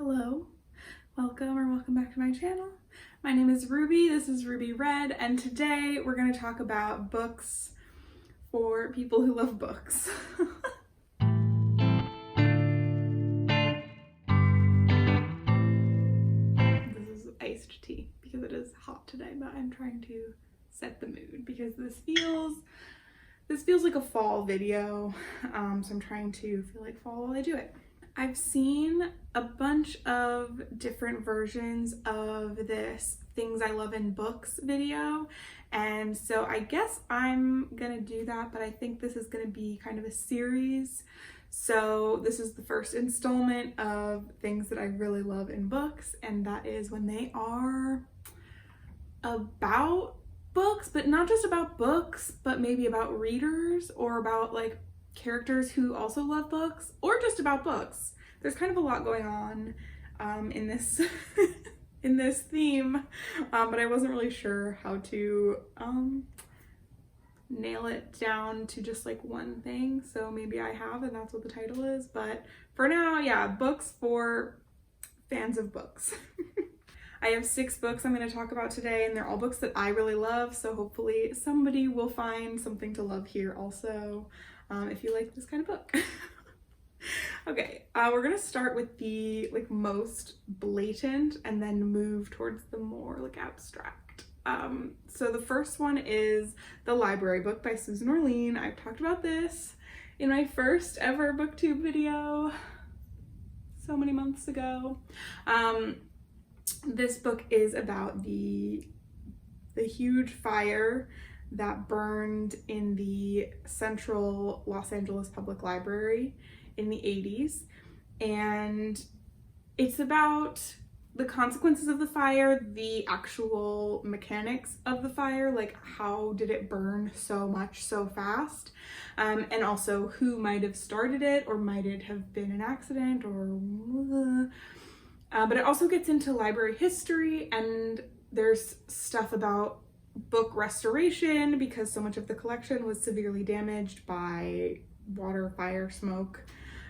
Hello, welcome back to my channel. My name is Ruby, this is Ruby Red, and today we're going to talk about books for people who love books. This is iced tea because it is hot today, but I'm trying to set the mood because this feels like a fall video, so I'm trying to feel like fall while I do it. I've seen a bunch of different versions of this things I love in books video, and so I guess I'm gonna do that, but I think this is gonna be kind of a series. So this is the first installment of things that I really love in books, and that is when they are about books, but not just about books, but maybe about readers or about like characters who also love books, or just about books. There's kind of a lot going on in this in this theme, but I wasn't really sure how to nail it down to just like one thing, so maybe I have, and that's what the title is. But for now, yeah, books for fans of books. I have 6 books I'm going to talk about today, and they're all books that I really love, so hopefully somebody will find something to love here also, if you like this kind of book. Okay, we're going to start with the like most blatant and then move towards the more like abstract. So the first one is The Library Book by Susan Orlean. I've talked about this in my first ever booktube video so many months ago. This book is about the huge fire that burned in the central Los Angeles Public Library in the 80s, and it's about the consequences of the fire, the actual mechanics of the fire, like how did it burn so much so fast, and also who might have started it, or might it have been an accident, or but it also gets into library history, and there's stuff about book restoration because so much of the collection was severely damaged by water, fire, smoke,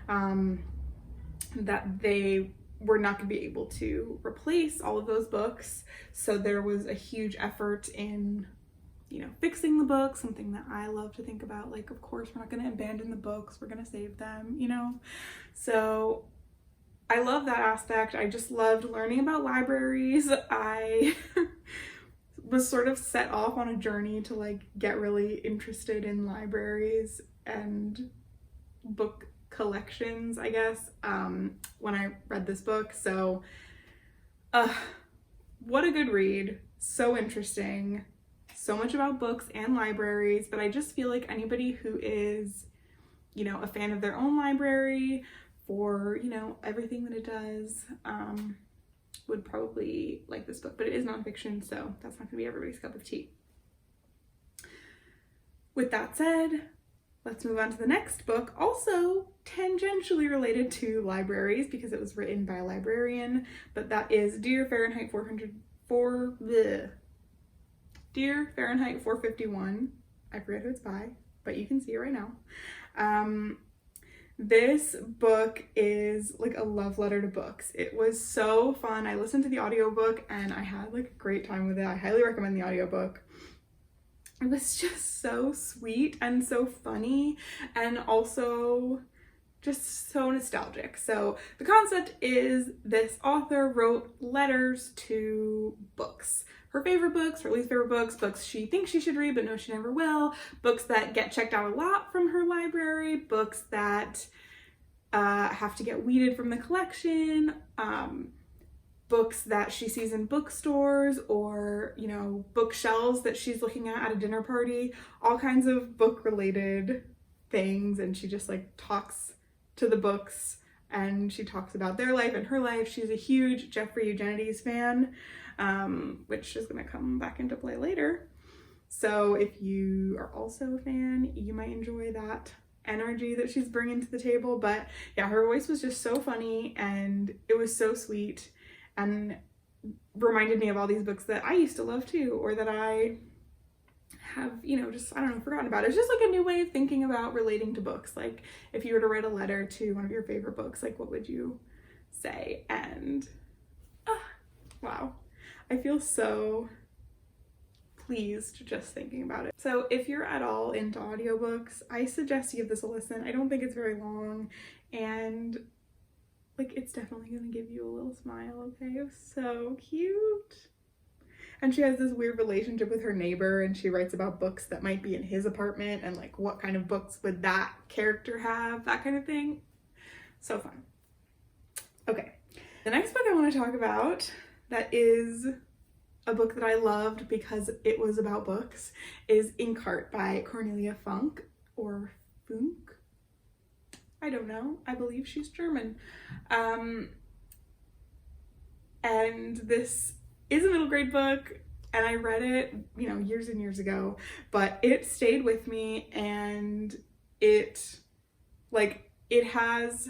that they were not going to be able to replace all of those books. So there was a huge effort in, fixing the books, something that I love to think about. Like, of course, we're not going to abandon the books, we're going to save them, So I love that aspect. I just loved learning about libraries. I was sort of set off on a journey to like get really interested in libraries and book collections, I guess, when I read this book. So what a good read, so interesting, so much about books and libraries. But I just feel like anybody who is a fan of their own library for everything that it does would probably like this book. But it is nonfiction, so that's not gonna be everybody's cup of tea. With that said, let's move on to the next book, also tangentially related to libraries because it was written by a librarian, but that is Dear Fahrenheit 451. I forget who it's by, but you can see it right now. This book is like a love letter to books. It was so fun. I listened to the audiobook and I had like a great time with it. I highly recommend the audiobook. It was just so sweet and so funny, and also just so nostalgic. So the concept is this author wrote letters to books. Her favorite books, her least favorite books, books she thinks she should read but knows she never will, books that get checked out a lot from her library, books that have to get weeded from the collection, books that she sees in bookstores, or bookshelves that she's looking at a dinner party, all kinds of book related things. And she just like talks to the books, and she talks about their life and her life. She's a huge Jeffrey Eugenides fan, which is going to come back into play later. So if you are also a fan, you might enjoy that energy that she's bringing to the table. But yeah, her voice was just so funny, and it was so sweet, and reminded me of all these books that I used to love too, or that I have, just, I don't know, forgotten about. It's just like a new way of thinking about relating to books. Like if you were to write a letter to one of your favorite books, like what would you say? And I feel so pleased just thinking about it. So if you're at all into audiobooks, I suggest you give this a listen. I don't think it's very long, and like it's definitely gonna give you a little smile, okay? It was so cute. And she has this weird relationship with her neighbor, and she writes about books that might be in his apartment and like what kind of books would that character have, that kind of thing. So fun. Okay, the next book I want to talk about that is a book that I loved because it was about books is Inkheart by Cornelia Funk, or Funk. I don't know. I believe she's German. And this is a middle grade book, and I read it, you know, years and years ago, but it stayed with me, and it has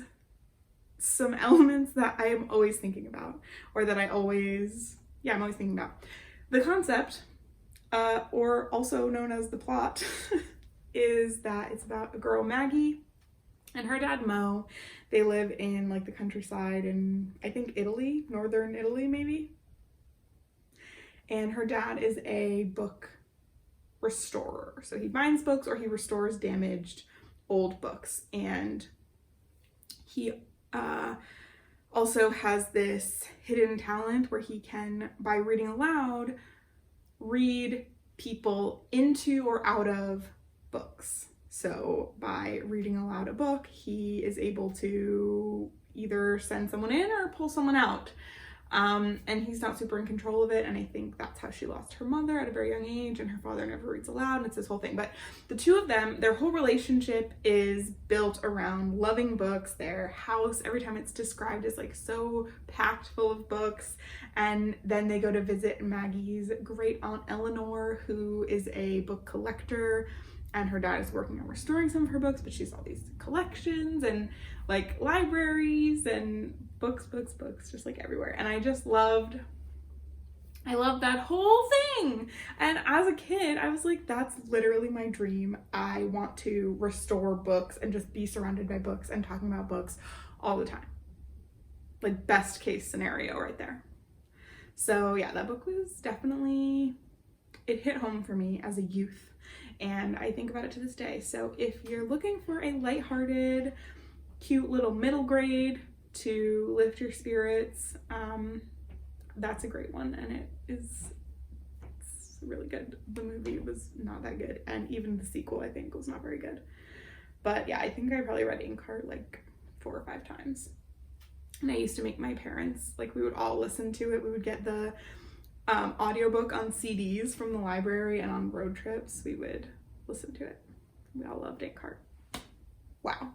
some elements that I am always thinking about, or that I'm always thinking about. The concept, or also known as the plot, is that it's about a girl, Maggie, and her dad, Mo. They live in like the countryside in, I think, Italy, northern Italy maybe. And her dad is a book restorer. So he binds books or he restores damaged old books. And he also has this hidden talent where he can, by reading aloud, read people into or out of books. So by reading aloud a book, he is able to either send someone in or pull someone out. And he's not super in control of it, and I think that's how she lost her mother at a very young age, and her father never reads aloud, and it's this whole thing. But the two of them, their whole relationship is built around loving books. Their house, every time it's described, is like so packed full of books. And then they go to visit Maggie's great aunt Eleanor, who is a book collector, and her dad is working on restoring some of her books, but she's all these collections and like libraries and books, just like everywhere. And I loved that whole thing. And as a kid, I was like, that's literally my dream. I want to restore books and just be surrounded by books and talking about books all the time. Like best case scenario right there. So yeah, that book was definitely, it hit home for me as a youth. And I think about it to this day. So if you're looking for a lighthearted, cute little middle grade to lift your spirits, that's a great one. And it's really good. The movie was not that good. And even the sequel, I think, was not very good. But yeah, I think I probably read Inkheart like 4 or 5 times. And I used to make my parents, like we would all listen to it. We would get the audiobook on CDs from the library, and on road trips we would listen to it. We all loved Inkheart. Wow.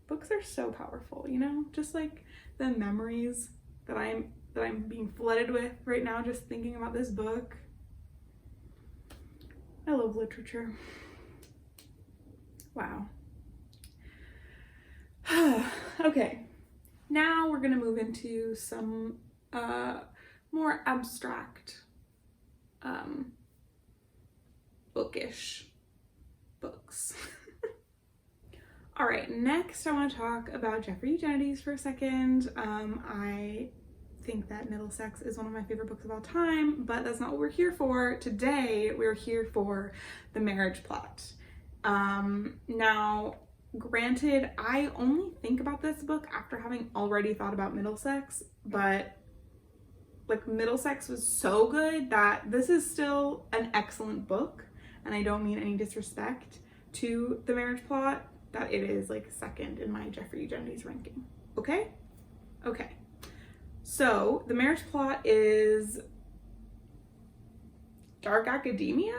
Books are so powerful, you know? Just like the memories that I'm being flooded with right now just thinking about this book. I love literature. Wow. Okay. Now we're gonna move into some more abstract, bookish books. All right, next I want to talk about Jeffrey Eugenides for a second. I think that Middlesex is one of my favorite books of all time, but that's not what we're here for. Today, we're here for The Marriage Plot. Now, granted, I only think about this book after having already thought about Middlesex, but like Middlesex was so good that this is still an excellent book, and I don't mean any disrespect to The Marriage Plot, that it is like second in my Jeffrey Eugenides ranking. Okay? Okay. So The Marriage Plot is dark academia?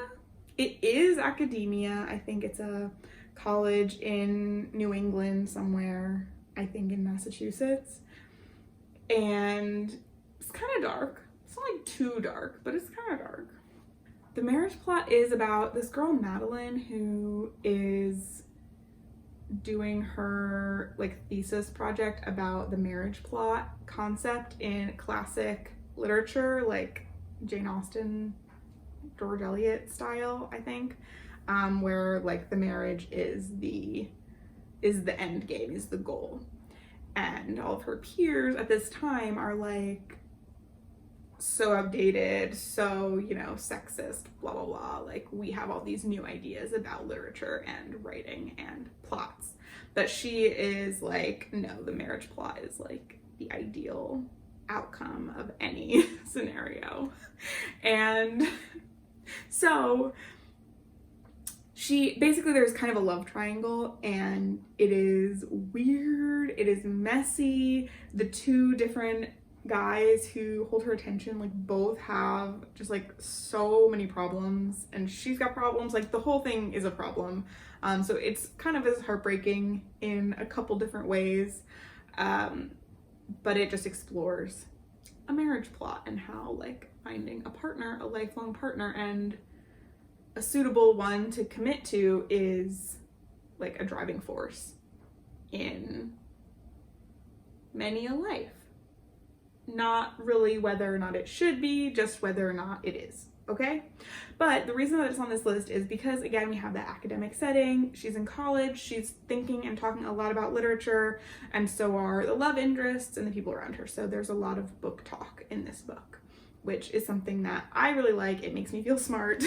It is academia. I think it's a college in New England somewhere, I think in Massachusetts. And it's kind of dark. It's not like too dark, but it's kind of dark. The Marriage Plot is about this girl, Madeline, who is doing her like thesis project about the marriage plot concept in classic literature, like Jane Austen, George Eliot style, I think, where like the marriage is the end game, is the goal. And all of her peers at this time are like so outdated, so, you know, sexist, blah, blah, blah. Like, we have all these new ideas about literature and writing and plots. But she is like, no, the marriage plot is like the ideal outcome of any scenario. And so there's kind of a love triangle, and it is weird, it is messy. The two different guys who hold her attention, like, both have just like so many problems, and she's got problems. Like, the whole thing is a problem. So it's kind of as heartbreaking in a couple different ways, but it just explores a marriage plot and how, like, finding a partner, a lifelong partner, and a suitable one to commit to is like a driving force in many a life. Not really whether or not it should be, just whether or not it is, okay? But the reason that it's on this list is because, again, we have the academic setting. She's in college, she's thinking and talking a lot about literature, and so are the love interests and the people around her. So there's a lot of book talk in this book, which is something that I really like. It makes me feel smart.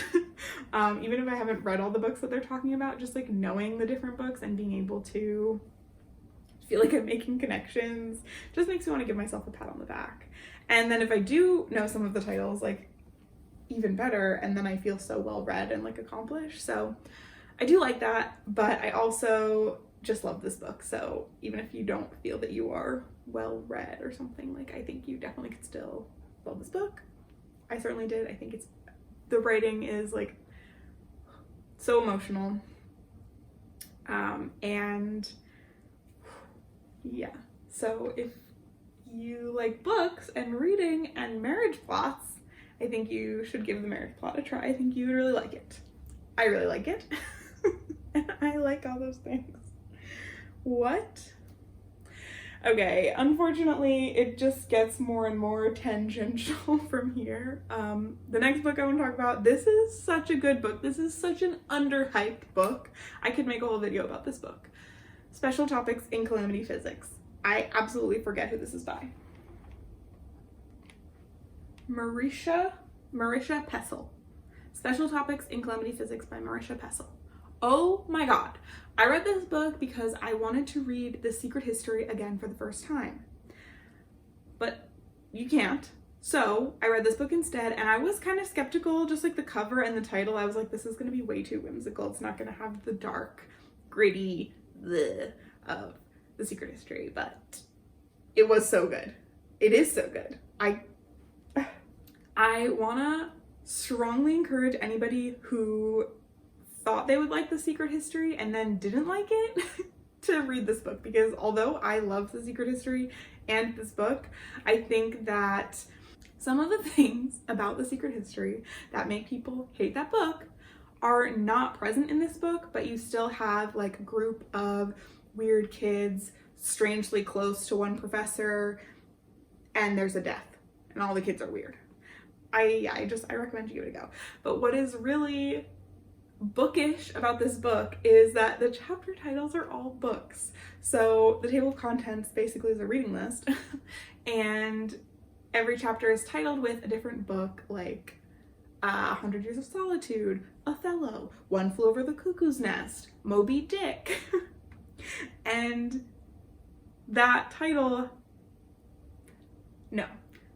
Even if I haven't read all the books that they're talking about, just like knowing the different books and being able to feel like I'm making connections just makes me want to give myself a pat on the back. And then if I do know some of the titles, like, even better, and then I feel so well read and like accomplished. So I do like that, but I also just love this book. So even if you don't feel that you are well read or something, like, I think you definitely could still love this book. I certainly did. I think the writing is like so emotional, and yeah, so if you like books and reading and marriage plots, I think you should give the marriage plot a try. I think you would really like it. I really like it. And I like all those things. What? Okay, unfortunately, it just gets more and more tangential from here. The next book I want to talk about, this is such a good book. This is such an underhyped book. I could make a whole video about this book. Special Topics in Calamity Physics. I absolutely forget who this is by. Marisha Pessl. Special Topics in Calamity Physics by Marisha Pessl. Oh my god. I read this book because I wanted to read The Secret History again for the first time. But you can't. So I read this book instead, and I was kind of skeptical, just like the cover and the title. I was like, this is going to be way too whimsical. It's not going to have the dark, gritty of The Secret History, but it was so good. It is so good. I want to strongly encourage anybody who thought they would like The Secret History and then didn't like it to read this book, because although I love The Secret History and this book, I think that some of the things about The Secret History that make people hate that book are not present in this book, but you still have like a group of weird kids strangely close to one professor, and there's a death and all the kids are weird. I recommend you give it a go. But what is really bookish about this book is that the chapter titles are all books. So the table of contents basically is a reading list, and every chapter is titled with a different book, like 100 Years of Solitude, Othello, One Flew Over the Cuckoo's Nest, Moby Dick. And that title, no,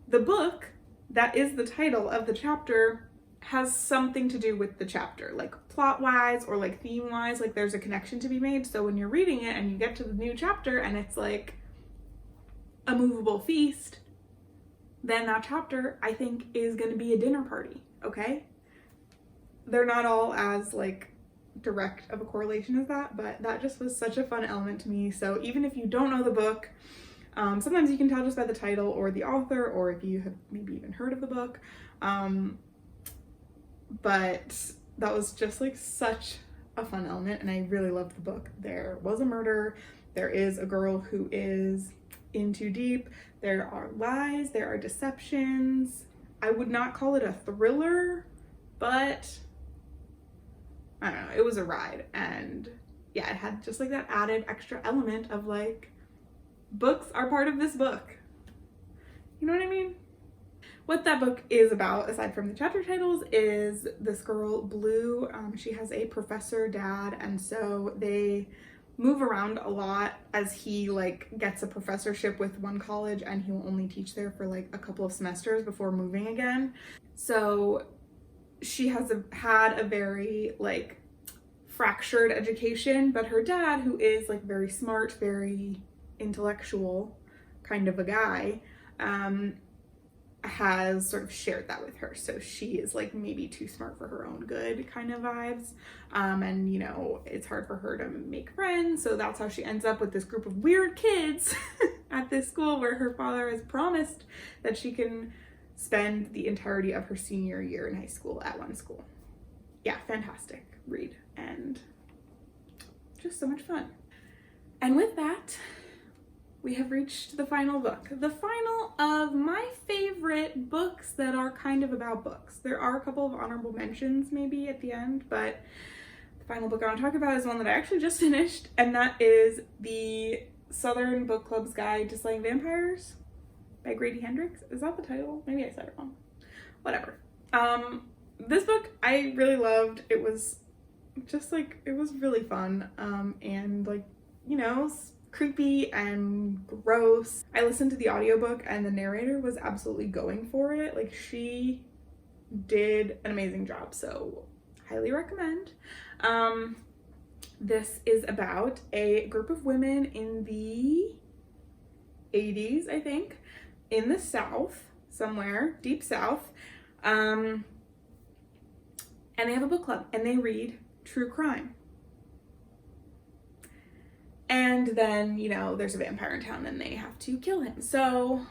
the book that is the title of the chapter has something to do with the chapter, like plot-wise or like theme-wise, like there's a connection to be made. So when you're reading it and you get to the new chapter and it's like a movable feast, then that chapter, I think, is going to be a dinner party, okay? They're not all as like direct of a correlation as that, but that just was such a fun element to me. So even if you don't know the book, sometimes you can tell just by the title or the author, or if you have maybe even heard of the book. But that was just like such a fun element, and I really loved the book. There was a murder, there is a girl who is in too deep, there are lies, there are deceptions. I would not call it a thriller, but I don't know, it was a ride. And yeah, it had just like that added extra element of like, books are part of this book. You know what I mean? what that book is about, aside from the chapter titles, is this girl, Blue. She has a professor dad, and so they move around a lot as he like gets a professorship with one college, and he will only teach there for like a couple of semesters before moving again. So she has had a very like fractured education, but her dad, who is like very smart, very intellectual kind of a guy, has sort of shared that with her. So she is like maybe too smart for her own good kind of vibes. And you know, it's hard for her to make friends. So that's how she ends up with this group of weird kids at this school where her father has promised that she can spend the entirety of her senior year in high school at one school. Yeah, fantastic read and just so much fun. And with that, we have reached the final book. The final of my favorite books that are kind of about books. There are a couple of honorable mentions maybe at the end, but the final book I want to talk about is one that I actually just finished, and that is the Southern Book Club's Guide to Slaying Vampires by Grady Hendrix. Is that the title? Maybe I said it wrong. Whatever. This book I really loved. It was just like, it was really fun, and like, you know, creepy and gross. I listened to the audiobook and the narrator was absolutely going for it. Like, she did an amazing job, so highly recommend. This is about a group of women in the 80s, I think, in the South, somewhere, deep South, and they have a book club and they read true crime. And then, you know, there's a vampire in town and they have to kill him. So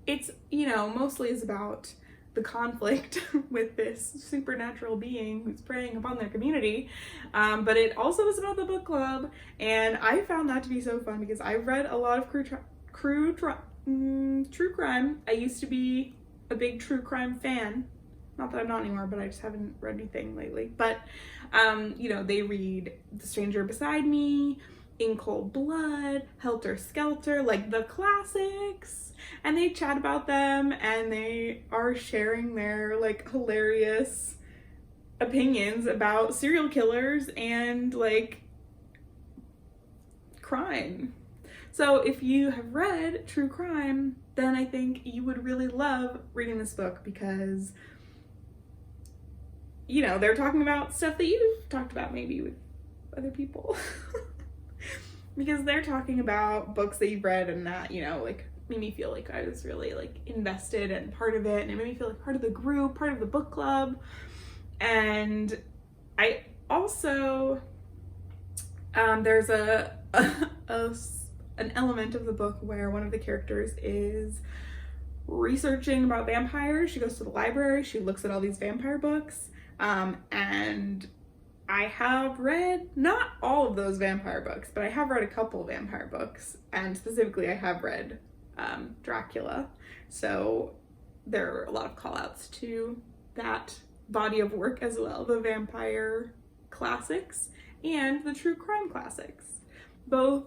it's, you know, mostly is about the conflict with this supernatural being who's preying upon their community. But it also is about the book club. And I found that to be so fun because I read a lot of true crime. I used to be a big true crime fan. Not that I'm not anymore, but I just haven't read anything lately. But, you know, they read The Stranger Beside Me, In Cold Blood, Helter Skelter, like the classics. And they chat about them and they are sharing their like hilarious opinions about serial killers and like crime. So if you have read true crime, then I think you would really love reading this book because, you know, they're talking about stuff that you've talked about maybe with other people. Because they're talking about books that you've read and that, you know, like made me feel like I was really like invested and part of it, and it made me feel like part of the group, part of the book club. And I also, there's an element of the book where one of the characters is researching about vampires. She goes to the library, she looks at all these vampire books, and I have read not all of those vampire books, but I have read a couple of vampire books, and specifically I have read Dracula. So there are a lot of call outs to that body of work as well, the vampire classics and the true crime classics. Both,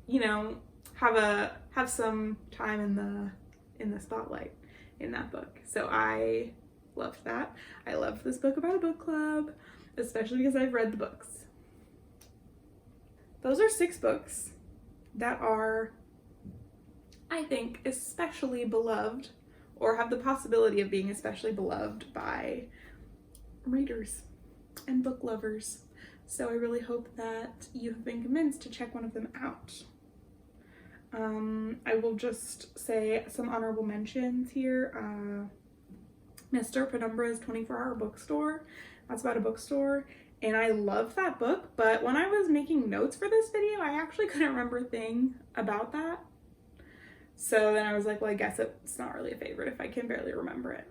you know, have some time in the spotlight in that book. So I loved that. I loved this book about a book club, especially because I've read the books. Those are 6 books that are, I think, especially beloved, or have the possibility of being especially beloved by readers and book lovers. So I really hope that you have been convinced to check one of them out. I will just say some honorable mentions here. Mr. Penumbra's 24-Hour Bookstore. That's about a bookstore, and I love that book, but when I was making notes for this video, I actually couldn't remember a thing about that. So then I was like, well, I guess it's not really a favorite if I can barely remember it.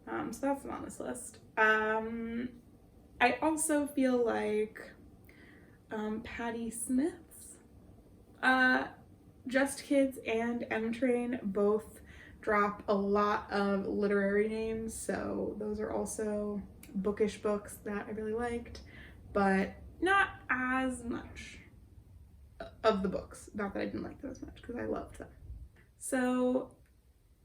So that's not on this list. I also feel like Patti Smith's Just Kids and M-Train both drop a lot of literary names, so those are also bookish books that I really liked, but not as much of the books. Not that I didn't like them as much, because I loved them. So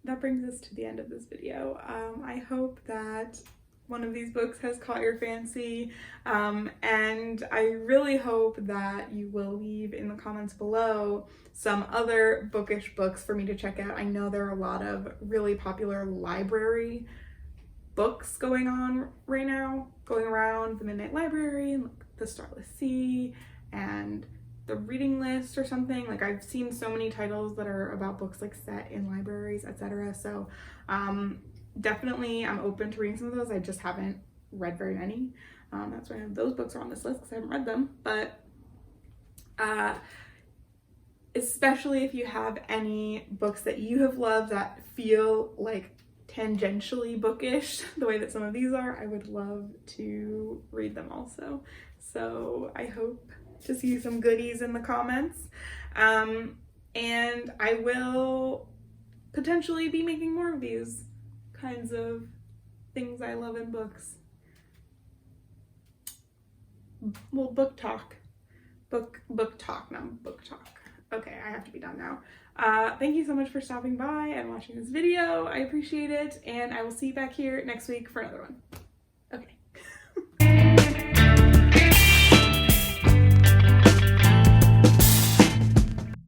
that brings us to the end of this video. I hope that one of these books has caught your fancy, and I really hope that you will leave in the comments below some other bookish books for me to check out. I know there are a lot of really popular library books going on right now, going around, the Midnight Library and like the Starless Sea and the Reading List or something. Like, I've seen so many titles that are about books like set in libraries, etc. So definitely I'm open to reading some of those. I just haven't read very many. That's why those books are on this list, because I haven't read them. But especially if you have any books that you have loved that feel like tangentially bookish, the way that some of these are, I would love to read them also. So I hope to see some goodies in the comments. And I will potentially be making more of these kinds of things I love in books. Well, book talk. Book talk, not book talk. Okay, I have to be done now. Thank you so much for stopping by and watching this video. I appreciate it, and I will see you back here next week for another one.